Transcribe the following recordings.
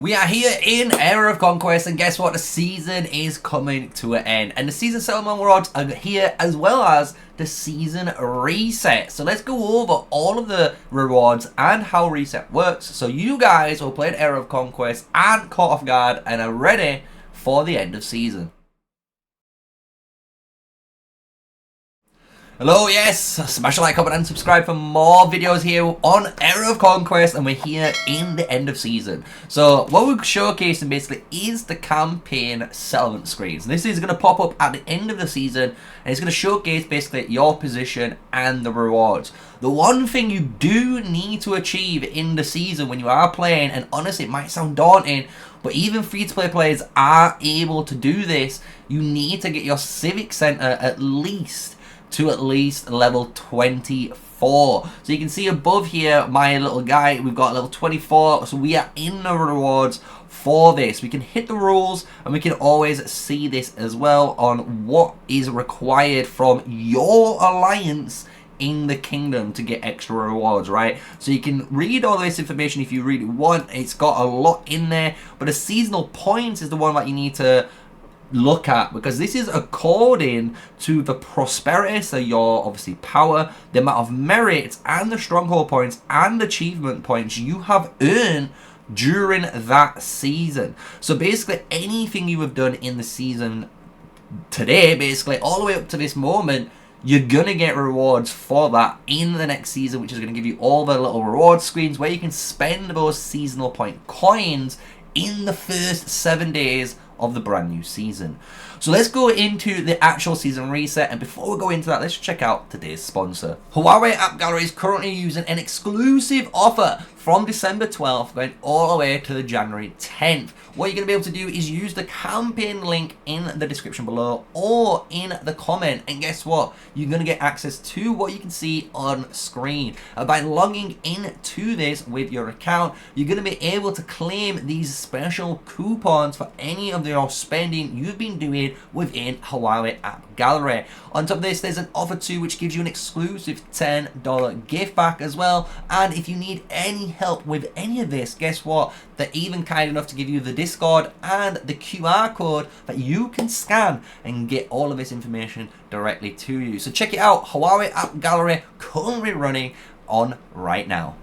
We are here in Era of Conquest, and guess what? The season is coming to an end, and the season settlement rewards are here as well as the season reset. So let's go over all of the rewards and how reset works, so you guys who played Era of Conquest and caught off guard and are ready for the end of season. Hello, yes, smash a like, comment and subscribe for more videos here on Era of Conquest, and we're here in the end of season. So what we're showcasing basically is the campaign settlement screens. This is going to pop up at the end of the season, and it's going to showcase basically your position and the rewards. The one thing you do need to achieve in the season when you are playing, and honestly it might sound daunting, but even free-to-play players are able to do this, you need to get your Civic Center at least level 24. So you can see above here my little guy, we've got level 24, so we are in the rewards for this. We can hit the rules and we can always see this as well on what is required from your alliance in the kingdom to get extra rewards, right? So you can read all this information if you really want. It's got a lot in there, but the seasonal points is the one that you need to look at, because this is according to the prosperity, so your obviously power, the amount of merit and the stronghold points and achievement points you have earned during that season. So basically anything you have done in the season today, basically all the way up to this moment, you're gonna get rewards for that in the next season, which is gonna give you all the little reward screens where you can spend those seasonal point coins in the first 7 days of the brand new season. So let's go into the actual season reset, and before we go into that, let's check out today's sponsor. Huawei AppGallery is currently using an exclusive offer from December 12th going all the way to the January 10th. What you're going to be able to do is use the campaign link in the description below or in the comment, and guess what? You're going to get access to what you can see on screen. By logging into this with your account, you're going to be able to claim these special coupons for any of your spending you've been doing within Huawei AppGallery. On top of this, there's an offer too which gives you an exclusive $10 gift back as well, and if you need any help with any of this, guess what? They're even kind enough to give you the Discord and the QR code that you can scan and get all of this information directly to you. So check it out, Huawei AppGallery currently running on right now.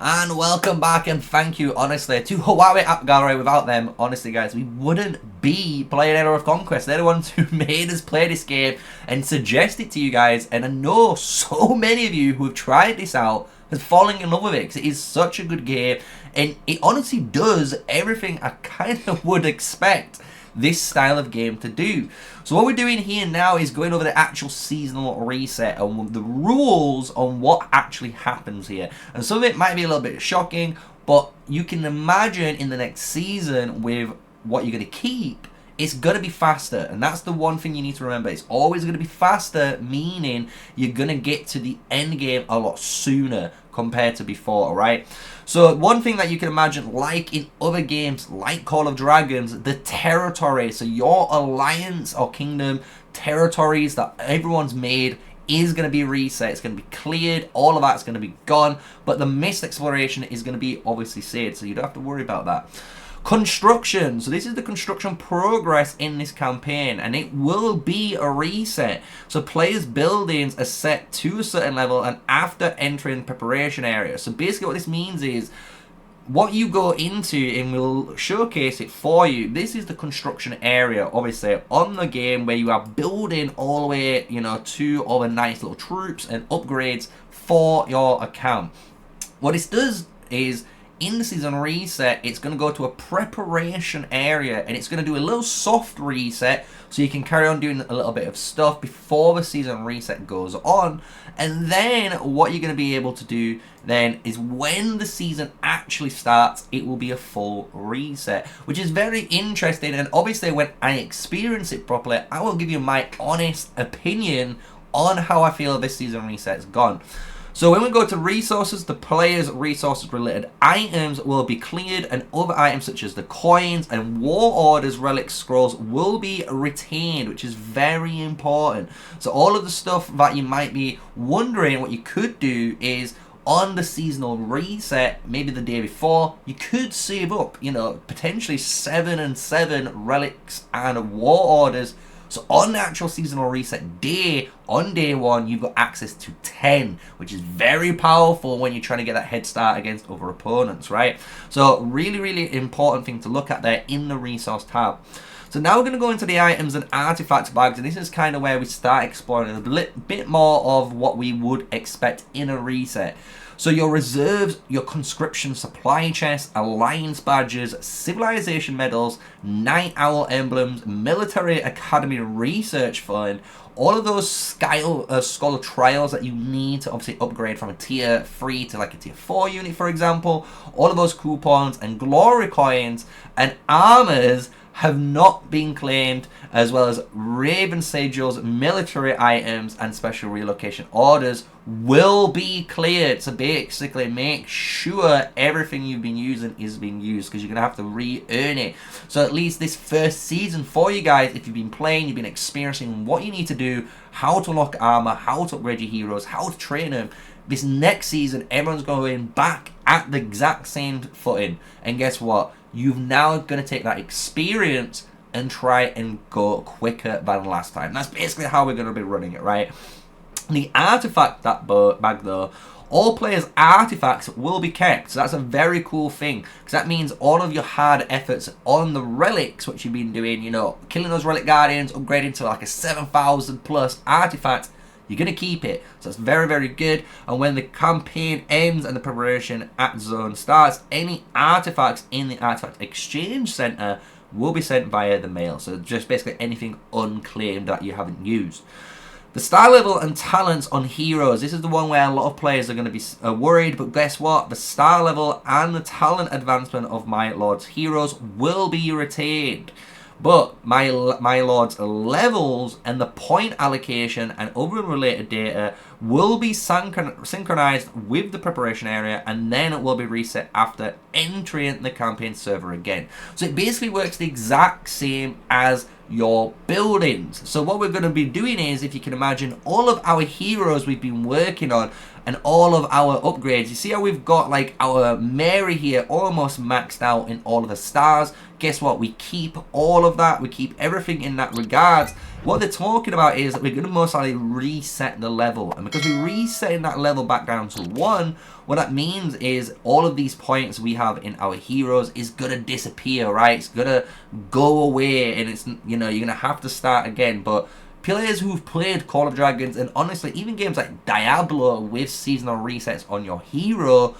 And welcome back, and thank you honestly to Huawei AppGallery. Without them, honestly guys, we wouldn't be playing Era of Conquest. They're the ones who made us play this game and suggest it to you guys, and I know so many of you who have tried this out has fallen in love with it because it is such a good game, and it honestly does everything I kind of would expect this style of game to do. So what we're doing here now is going over the actual seasonal reset and the rules on what actually happens here. And some of it might be a little bit shocking, but you can imagine in the next season with what you're going to keep, it's going to be faster, and that's the one thing you need to remember. It's always going to be faster, meaning you're going to get to the end game a lot sooner compared to before, alright? So one thing that you can imagine, like in other games like Call of Dragons, the territory, so your alliance or kingdom territories that everyone's made is going to be reset. It's going to be cleared, all of that's going to be gone, but the missed exploration is going to be obviously saved, so you don't have to worry about that. Construction, so this is the construction progress in this campaign, and it will be a reset. So players' buildings are set to a certain level and after entering preparation area. So basically what this means is what you go into, and we'll showcase it for you, this is the construction area obviously on the game where you are building all the way, you know, to all the nice little troops and upgrades for your account. What this does is in the season reset, it's going to go to a preparation area, and it's going to do a little soft reset so you can carry on doing a little bit of stuff before the season reset goes on. And then what you're going to be able to do then is when the season actually starts, it will be a full reset, which is very interesting. And obviously when I experience it properly, I will give you my honest opinion on how I feel this season reset's gone. So when we go to resources, the player's resources related items will be cleared, and other items such as the coins and war orders relic scrolls will be retained, which is very important. So all of the stuff that you might be wondering, what you could do is on the seasonal reset, maybe the day before, you could save up, you know, potentially 7 and 7 relics and war orders. So on the actual seasonal reset day, on day 1, you've got access to 10, which is very powerful when you're trying to get that head start against other opponents, right? So really, really important thing to look at there in the resource tab. So now we're going to go into the items and artifacts bags, and this is kind of where we start exploring a bit more of what we would expect in a reset. So your reserves, your conscription supply chests, alliance badges, civilization medals, night owl emblems, military academy research fund, all of those scholar trials that you need to obviously upgrade from a tier 3 to like a tier 4 unit, for example, all of those coupons and glory coins and armors have not been claimed, as well as Raven Sigils, military items, and special relocation orders will be cleared. So basically make sure everything you've been using is being used, because you're going to have to re-earn it. So at least this first season for you guys, if you've been playing, you've been experiencing what you need to do, how to lock armor, how to upgrade your heroes, how to train them. This next season, everyone's going back at the exact same footing. And guess what? You've now going to take that experience and try and go quicker than last time. That's basically how we're going to be running it, right? The artifact bag though, all players' artifacts will be kept. So that's a very cool thing, because that means all of your hard efforts on the relics, which you've been doing, you know, killing those relic guardians, upgrading to like a 7,000 plus artifact, you're going to keep it. So it's very, very good. And when the campaign ends and the preparation at zone starts, any artifacts in the artifact exchange center will be sent via the mail. So just basically anything unclaimed that you haven't used. The star level and talents on heroes. This is the one where a lot of players are going to be worried. But guess what? The star level and the talent advancement of my lord's heroes will be retained. But my lord's levels and the point allocation and other related data will be synchronized with the preparation area, and then it will be reset after entering the campaign server again. So it basically works the exact same as your buildings. So what we're going to be doing is, if you can imagine, all of our heroes we've been working on and all of our upgrades. You see how we've got like our Mary here almost maxed out in all of the stars. Guess what? We keep all of that. We keep everything in that regards. What they're talking about is that we're going to most likely reset the level. And because we're resetting that level back down to 1, what that means is all of these points we have in our heroes is going to disappear, right? It's going to go away, and it's, you know, you're going to have to start again. But players who've played Call of Dragons, and honestly even games like Diablo with seasonal resets on your hero,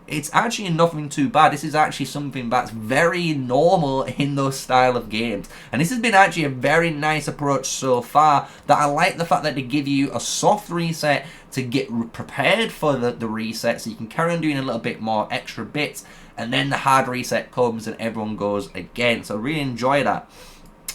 it's actually nothing too bad. This is actually something that's very normal in those style of games. And this has been actually a very nice approach so far, that I like the fact that they give you a soft reset to get prepared for the reset, so you can carry on doing a little bit more extra bits, and then the hard reset comes and everyone goes again. So I really enjoy that.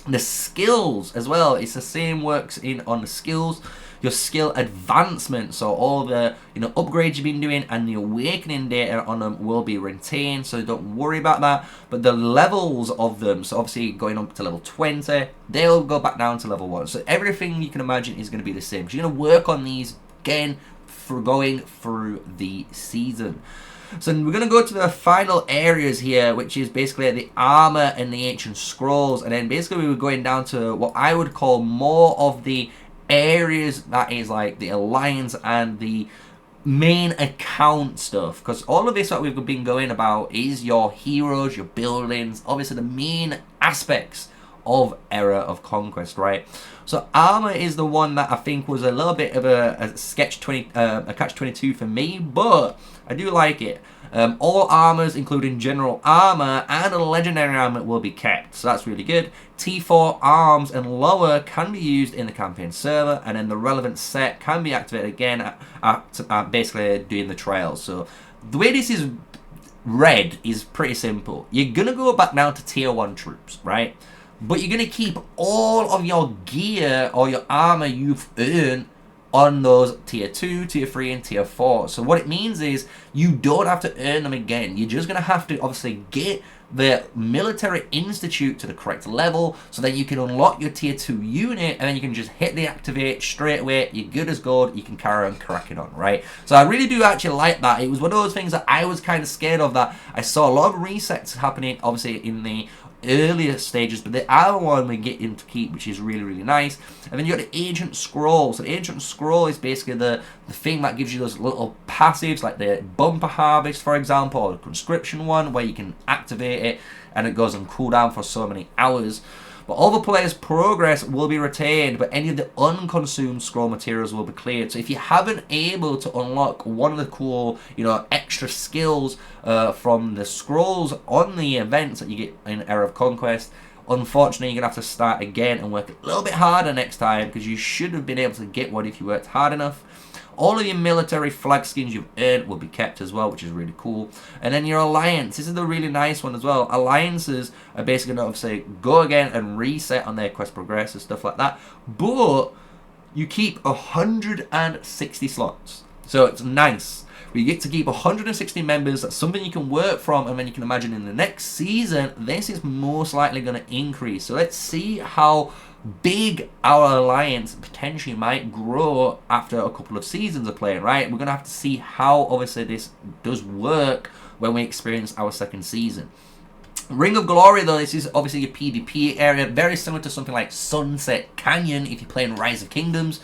The skills as well, it's the same, works in on the skills. Your skill advancement, so all the, you know, upgrades you've been doing and the awakening data on them will be retained, so don't worry about that. But the levels of them, so obviously going up to level 20, they'll go back down to level 1. So everything you can imagine is going to be the same. So you're going to work on these again for going through the season. So we're going to go to the final areas here, which is basically the armor and the ancient scrolls, and then basically we were going down to what I would call more of the areas that is like the alliance and the main account stuff, because all of this that we've been going about is your heroes, your buildings, obviously the main aspects of Era of Conquest, right? So armor is the one that I think was a little bit of a catch-22 for me, but I do like it. All armors, including general armor and a legendary armor, will be kept, so that's really good. T4 arms and lower can be used in the campaign server, and then the relevant set can be activated again at basically doing the trials. So the way this is read is pretty simple. You're gonna go back down to tier 1 troops, right? But you're going to keep all of your gear or your armor you've earned on those tier 2, tier 3, and tier 4. So what it means is you don't have to earn them again. You're just going to have to obviously get the military institute to the correct level, so that you can unlock your tier 2 unit, and then you can just hit the activate straight away. You're good as gold. You can carry on cracking on, right? So I really do actually like that. It was one of those things that I was kind of scared of, that I saw a lot of resets happening, obviously, in the earlier stages, but the other one we get in to keep, which is really, really nice. And then you got the Ancient Scroll. So the Ancient Scroll is basically the thing that gives you those little passives, like the Bumper Harvest, for example, or the Conscription one, where you can activate it and it goes on cooldown for so many hours. But all the players' progress will be retained, but any of the unconsumed scroll materials will be cleared. So if you haven't able to unlock one of the cool, extra skills from the scrolls on the events that you get in Era of Conquest, unfortunately you're going to have to start again and work a little bit harder next time, because you should have been able to get one if you worked hard enough. All of your military flag skins you've earned will be kept as well, which is really cool. And then your alliance. This is the really nice one as well. Alliances are basically going to obviously go again and reset on their quest progress and stuff like that. But you keep 160 slots. So it's nice. You get to keep 160 members. That's something you can work from, and then you can imagine in the next season, this is most likely going to increase. So let's see how big our alliance potentially might grow after a couple of seasons of playing, right? We're going to have to see how, obviously, this does work when we experience our second season. Ring of Glory, though, this is obviously your PvP area, very similar to something like Sunset Canyon if you're playing Rise of Kingdoms.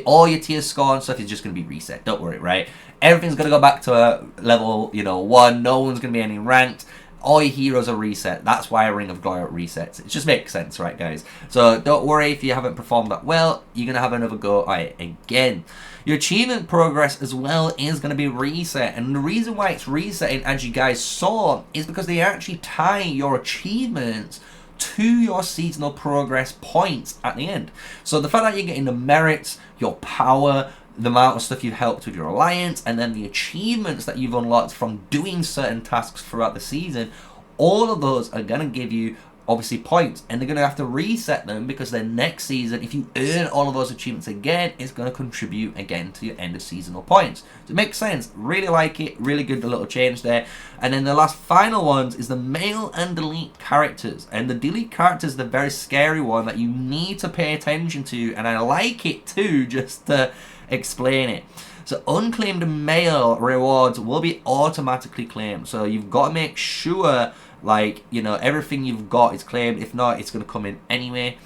All your tier score and stuff is just going to be reset, don't worry, right? Everything's going to go back to a level, 1, no one's going to be any ranked. All your heroes are reset. That's why a Ring of Glory resets. It just makes sense, right, guys? So don't worry if you haven't performed that well. You're going to have another go at it again. Your achievement progress as well is going to be reset. And the reason why it's resetting, as you guys saw, is because they actually tie your achievements to your seasonal progress points at the end. So the fact that you're getting the merits, your power, the amount of stuff you've helped with your alliance, and then the achievements that you've unlocked from doing certain tasks throughout the season, all of those are going to give you obviously points, and they're going to have to reset them, because then next season, if you earn all of those achievements again, it's going to contribute again to your end of seasonal points. So it makes sense. Really like it. Really good little change there. And then the last final ones is the mail and delete characters. And the delete characters is the very scary one that you need to pay attention to, and I like it too, just to explain it. So unclaimed mail rewards will be automatically claimed. So you've got to make sure, everything you've got is claimed. If not, it's going to come in anyway.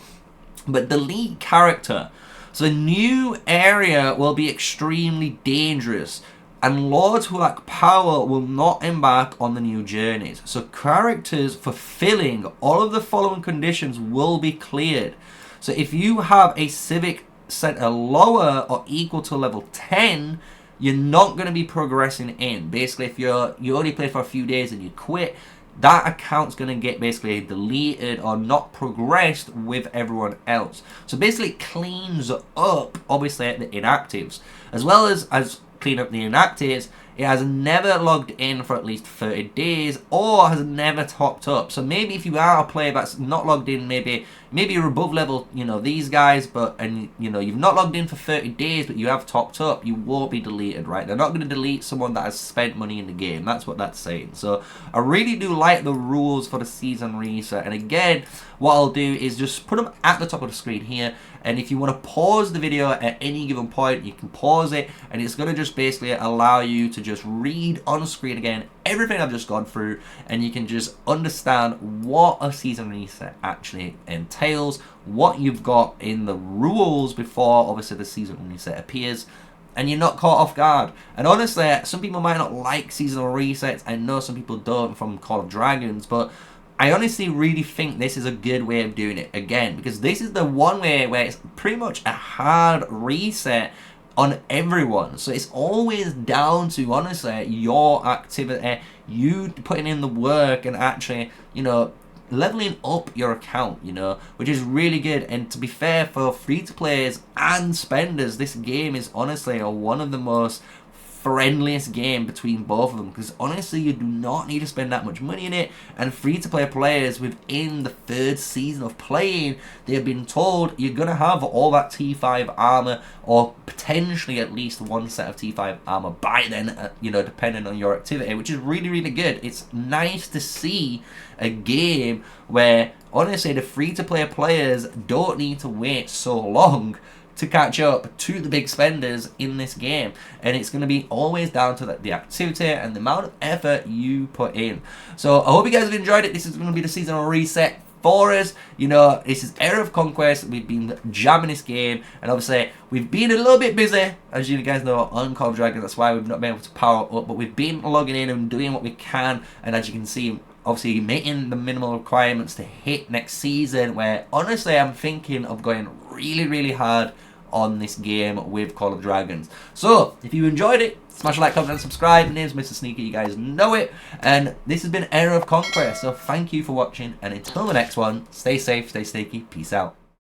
But delete character. So a new area will be extremely dangerous, and lords who lack power will not embark on the new journeys. So characters fulfilling all of the following conditions will be cleared. So if you have a civic center lower or equal to level 10, you're not going to be progressing in. Basically, if you only play for a few days and you quit, that account's going to get basically deleted or not progressed with everyone else. So basically it cleans up, obviously, the inactives. As well as clean up the inactives, it has never logged in for at least 30 days or has never topped up. So maybe if you are a player that's not logged in, maybe you're above level, these guys, you've not logged in for 30 days, but you have topped up, you won't be deleted, right? They're not going to delete someone that has spent money in the game. That's what that's saying. So I really do like the rules for the season reset. And again, what I'll do is just put them at the top of the screen here. And if you want to pause the video at any given point, you can pause it, and it's going to just basically allow you to just read on screen again everything I've just gone through, and you can just understand what a season reset actually entails, what you've got in the rules before obviously the season reset appears, and you're not caught off guard. And honestly, some people might not like seasonal resets. I know some people don't from Call of Dragons, but I honestly really think this is a good way of doing it again, because this is the one way where it's pretty much a hard reset on everyone. So it's always down to, honestly, your activity, you putting in the work and actually, leveling up your account, which is really good. And to be fair, for free-to-players and spenders, this game is honestly one of the most friendliest game between both of them, because honestly you do not need to spend that much money in it, and free-to-play players within the 3rd season of playing, they've been told you're going to have all that T5 armor, or potentially at least one set of T5 armor by then, you know, depending on your activity, which is really, really good. It's nice to see a game where honestly the free-to-play players don't need to wait so long to catch up to the big spenders in this game, and it's going to be always down to the activity and the amount of effort you put in. So I hope you guys have enjoyed it. This is going to be the seasonal reset for us. You know, this is Era of Conquest. We've been jamming this game, and obviously we've been a little bit busy, as you guys know, on Call of Dragons. That's why we've not been able to power up, but we've been logging in and doing what we can, and as you can see, obviously meeting the minimal requirements to hit next season, where honestly I'm thinking of going really, really hard on this game with Call of Dragons. So if you enjoyed it, smash a like, comment and subscribe. My name's MrSneakyy, you guys know it, and this has been Era of Conquest. So thank you for watching, and until the next one, stay safe, stay sneaky, peace out.